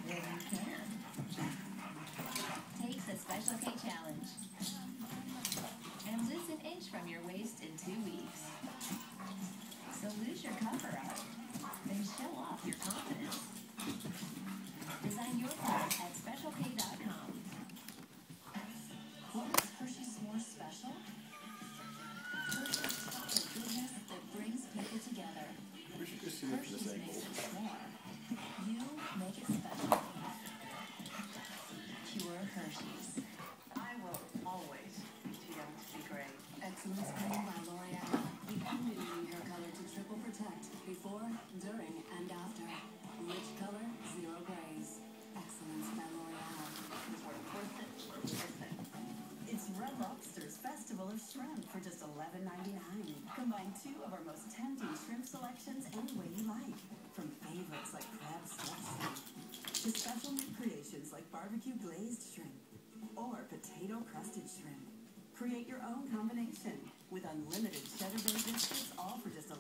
then you can. Take the Special K Challenge and lose an inch from your waist in 2 weeks. So lose your cover-up and show off your confidence. Design your color at specialk.com. What makes Hershey's more special? Hershey's chocolate goodness that brings people together. We should just see it from this Hershey's angle. makes it more. You make it special. Pure Hershey's. I will always be too young to be great. Excellence Cream by L'Oreal. The only hair color to triple protect before, during, and after. Rich color, zero grays. Excellence by L'Oreal. Worth it. It's Red Lobster's Festival of Shrimp for just $11.99. Combine 2 of our most tempting shrimp selections any way you like. From favorites like crab stuffed shrimp to special new creations like barbecue glazed shrimp or potato crusted shrimp. Create your own combination with unlimited cheddar bay biscuits, all for just $11.